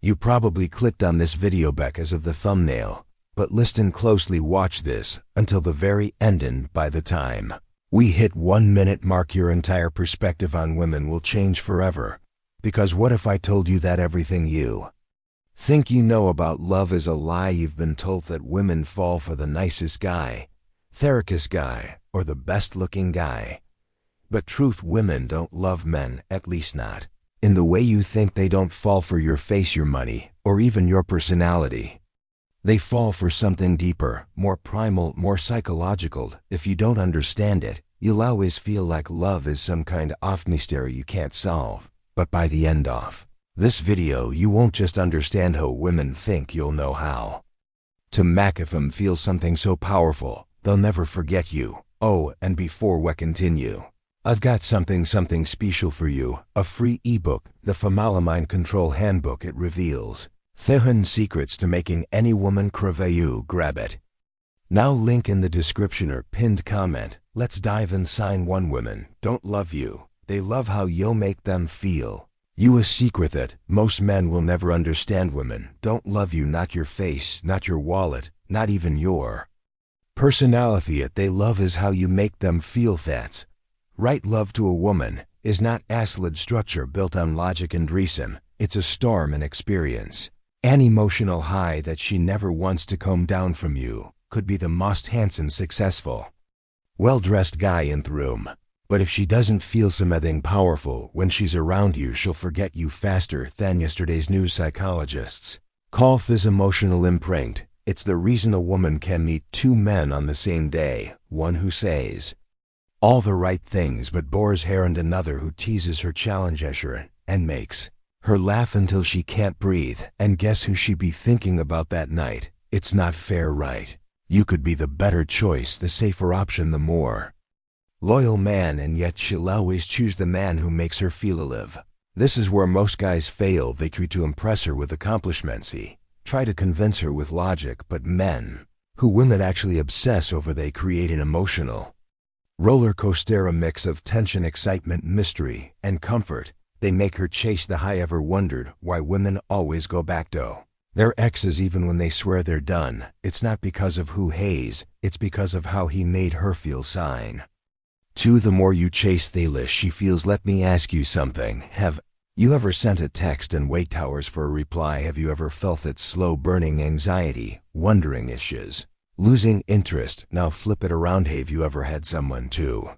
You probably clicked on this video because of the thumbnail, but listen closely, watch this until the very end, and by the time we hit 1 minute mark your entire perspective on women will change forever. Because what if I told you that everything you think you know about love is a lie? You've been told that women fall for the nicest guy, therapist guy, or the best looking guy. But truth, women don't love men, at least not in the way you think. They don't fall for your face, your money, or even your personality. They fall for something deeper, more primal, more psychological. If you don't understand it, you'll always feel like love is some kind of mystery you can't solve. But by the end of this video, you won't just understand how women think, you'll know how to make them feel something so powerful they'll never forget you. Oh, and before we continue, I've got something special for you, a free ebook, the Female Mind Control Handbook. It reveals 7 secrets to making any woman crave you. Grab it now, link in the description or pinned comment. Let's dive inside. 1. Women don't love you, they love how you'll make them feel. You, a secret that most men will never understand. Women don't love you, not your face, not your wallet, not even your personality. What they love is how you make them feel. That's right. Love to a woman is not a solid structure built on logic and reason. It's a storm and experience, an emotional high that she never wants to calm down from. You could be the most handsome, successful, well-dressed guy in the room, but if she doesn't feel something powerful when she's around you, she'll forget you faster than yesterday's news. Psychologists call this emotional imprint. It's the reason a woman can meet 2 men on the same day, one who says all the right things but bores her, and another who teases her, challenges her, and makes her laugh until she can't breathe. And guess who she be thinking about that night? It's not fair, right? You could be the better choice, the safer option, the more loyal man, and yet she'll always choose the man who makes her feel alive. This is where most guys fail. They try to impress her with accomplishments, try to convince her with logic, but men who women actually obsess over, they create an emotional roller coaster, a mix of tension, excitement, mystery, and comfort. They make her chase the high. Ever wondered why women always go back to their exes even when they swear they're done? It's not because of who haze, it's because of how he made her feel. Sign 2. The more you chase, the less she feels. Let me ask you something. Have you ever sent a text and wait hours for a reply? Have you ever felt that slow burning anxiety, wondering if she's losing interest? Now flip it around. Have you ever had someone too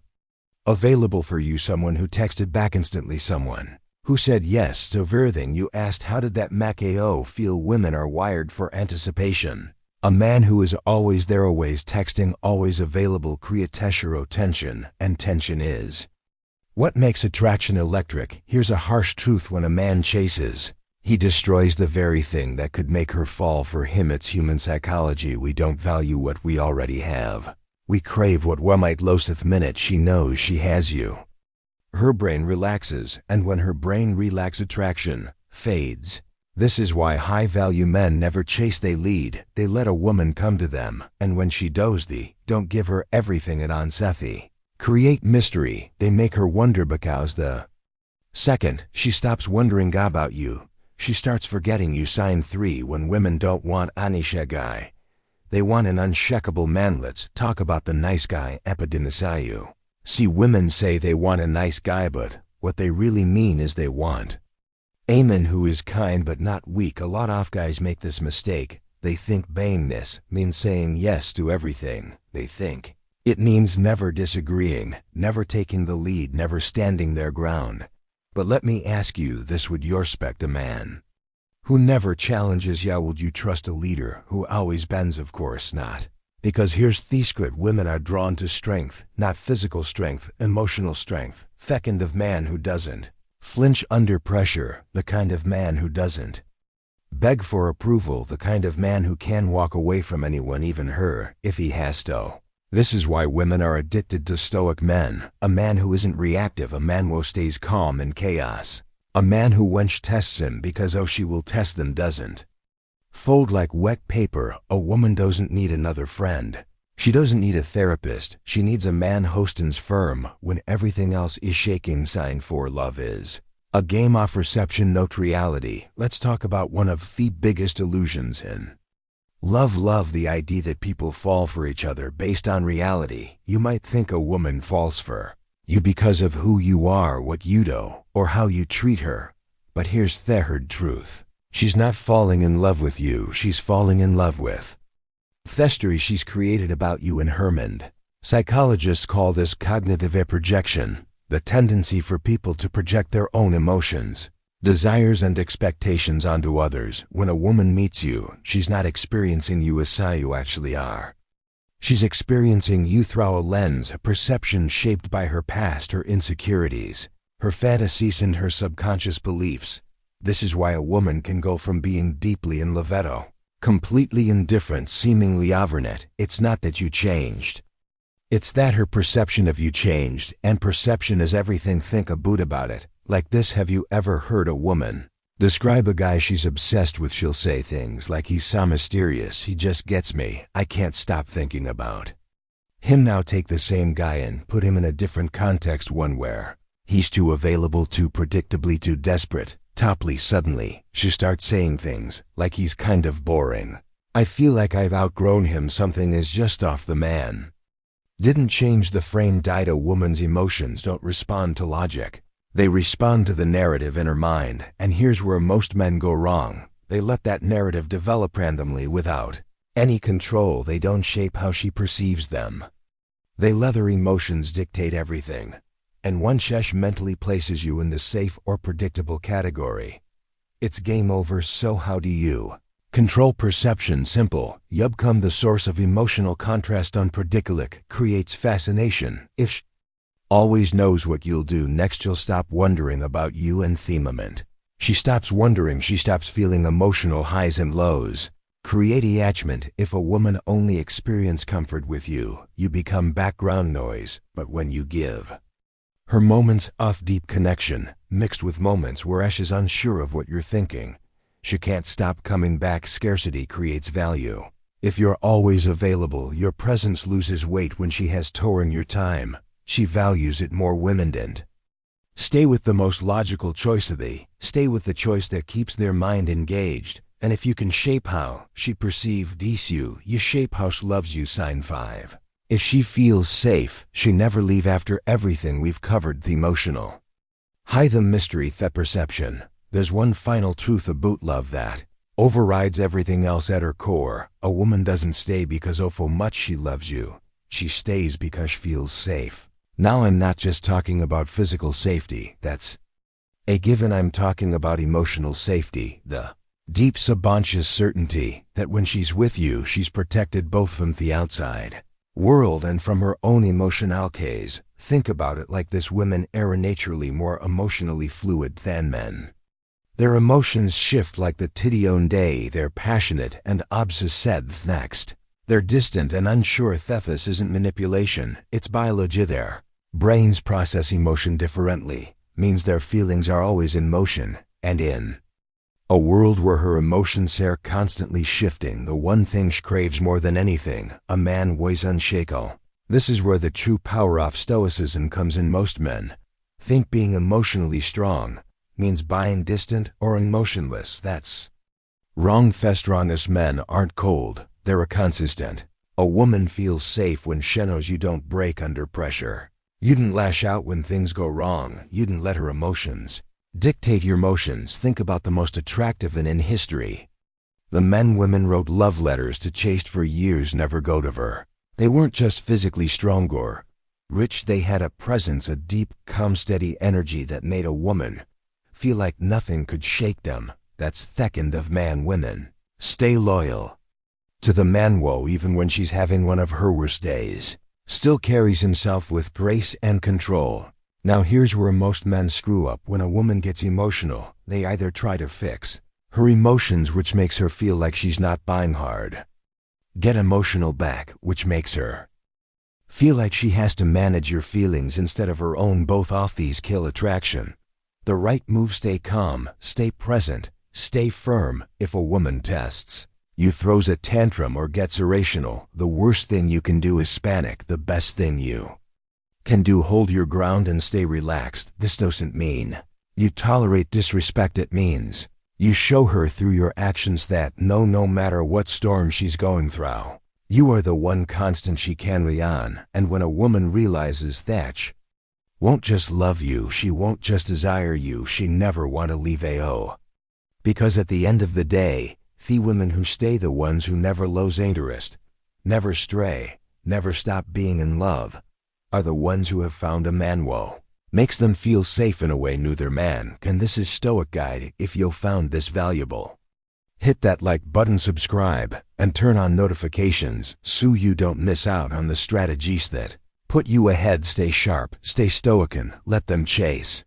available for you, someone who texted back instantly, someone who said yes to everything you asked? How did that make you feel? Women are wired for anticipation. A man who is always there, always texting, always available, creates tension, and tension is what makes attraction electric. Here's a harsh truth: when a man chases, he destroys the very thing that could make her fall for him. It's human psychology. We don't value what we already have. We crave what we might lose. The minute she knows she has you, her brain relaxes, and when her brain relaxes, attraction fades. This is why high-value men never chase, they lead. They let a woman come to them, and when she does, they don't give her everything at once. They create mystery. They make her wonder, because the second she stops wondering about you, she starts forgetting you. Sign 3. When women don't want Anisha guy, they want an uncheckable man. Let's talk about the nice guy epidemic. See, women say they want a nice guy, but what they really mean is they want a man who is kind but not weak. A lot of guys make this mistake. They think beingness means saying yes to everything. They think it means never disagreeing, never taking the lead, never standing their ground. But let me ask you this: would you respect a man who never challenges you? Would you trust a leader who always bends? Of course not. Because here's the secret: women are drawn to strength, not physical strength, emotional strength. The kind of man who doesn't flinch under pressure, the kind of man who doesn't beg for approval, the kind of man who can walk away from anyone, even her, if he has to. This is why women are addicted to stoic men: a man who isn't reactive, a man who stays calm in chaos, a man who, when she tests him because she will test them, doesn't fold like wet paper. A woman doesn't need another friend. She doesn't need a therapist. She needs a man who stands firm when everything else is shaking. Sign 4. Love is A game off perception, note reality. Let's talk about one of the biggest illusions in love, the idea that people fall for each other based on reality. You might think a woman falls for you because of who you are, what you do, or how you treat her. But here's the hard truth. She's not falling in love with you, she's falling in love with the story she's created about you in her mind. Psychologists call this cognitive projection, the tendency for people to project their own emotions, desires, and expectations onto others. When a woman meets you, she's not experiencing you as you actually are. She's experiencing you through a lens, a perception shaped by her past, her insecurities, her fantasies, and her subconscious beliefs. This is why a woman can go from being deeply in love to completely indifferent, seemingly overnight. It's not that you changed. It's that her perception of you changed, and perception is everything. Think about it like this. Have you ever heard a woman describe a guy she's obsessed with? She'll say things like, he's so mysterious, he just gets me, I can't stop thinking about him. Now take the same guy and put him in a different context, one where he's too available, too predictably, too desperate. Suddenly, she starts saying things like, he's kind of boring, I feel like I've outgrown him, something is just off. The man didn't change, the frame died. A woman's emotions don't respond to logic. They respond to the narrative in her mind, and here's where most men go wrong. They let that narrative develop randomly without any control. They don't shape how she perceives them. They let their emotions dictate everything. And once she mentally places you in the safe or predictable category, it's game over. So how do you control perception? Simple. You become the source of emotional contrast. Unpredictable creates fascination. If she always knows what you'll do next, you'll stop wondering about you and themament. She stops wondering, she stops feeling emotional highs and lows. Create attachment. If a woman only experiences comfort with you, you become background noise. But when you give her moments of deep connection, mixed with moments where she's unsure of what you're thinking, she can't stop coming back. Scarcity creates value. If you're always available, your presence loses weight. When she has torn your time, she values it more. Women didn't stay with the most logical choice stay with the choice that keeps their mind engaged. And if you can shape how she perceives you, you shape how she loves you. Sign 5. If she feels safe, she never leave. After everything we've covered, the emotional high, the mystery, the perception, there's one final truth about love that overrides everything else at her core. A woman doesn't stay because of how much she loves you. She stays because she feels safe. Now I'm not just talking about physical safety, that's a given. I'm talking about emotional safety, the deep subconscious certainty that when she's with you, she's protected both from the outside world and from her own emotional case. Think about it like this. Women are naturally more emotionally fluid than men. Their emotions shift like the tidion day. They're passionate and obsessed. Next, they're distant and unsure. This isn't manipulation, it's biology. Their brains process emotion differently, means their feelings are always in motion, and in a world where her emotions are constantly shifting, the one thing she craves more than anything, a man was unshakable. This is where the true power of Stoicism comes in. Most men think being emotionally strong means being distant or emotionless. That's wrong. The strongest men aren't cold, they're consistent. A woman feels safe when she knows you don't break under pressure. You didn't lash out when things go wrong. You didn't let her emotions dictate your motions. Think about the most attractive men in history. The men women wrote love letters to chased for years never got of her. They weren't just physically strong or rich, they had a presence, a deep, calm, steady energy that made a woman feel like nothing could shake them. That's second of man. Women stay loyal to the man who, even when she's having one of her worst days, still carries himself with grace and control. Now here's where most men screw up. When a woman gets emotional, they either try to fix her emotions, which makes her feel like she's not buying hard, get emotional back, which makes her feel like she has to manage your feelings instead of her own. Both of these kill attraction. The right move: stay calm, stay present, stay firm. If a woman tests you, throws a tantrum, or gets irrational, the worst thing you can do is panic. The best thing you can do: hold your ground and stay relaxed. This doesn't mean You tolerate disrespect. It means you show her through your actions that no matter what storm she's going through, you are the one constant she can rely on. And when a woman realizes that she won't just love you, she won't just desire you, she never want to leave AO. Because at the end of the day, the women who stay, the ones who never lose interest, never stray, never stop being in love, are the ones who have found a man who makes them feel safe in a way neither man can. This is Stoic Guide. If you found this valuable, hit that like button, subscribe, and turn on notifications so you don't miss out on the strategies that put you ahead. Stay sharp, stay stoic, and let them chase.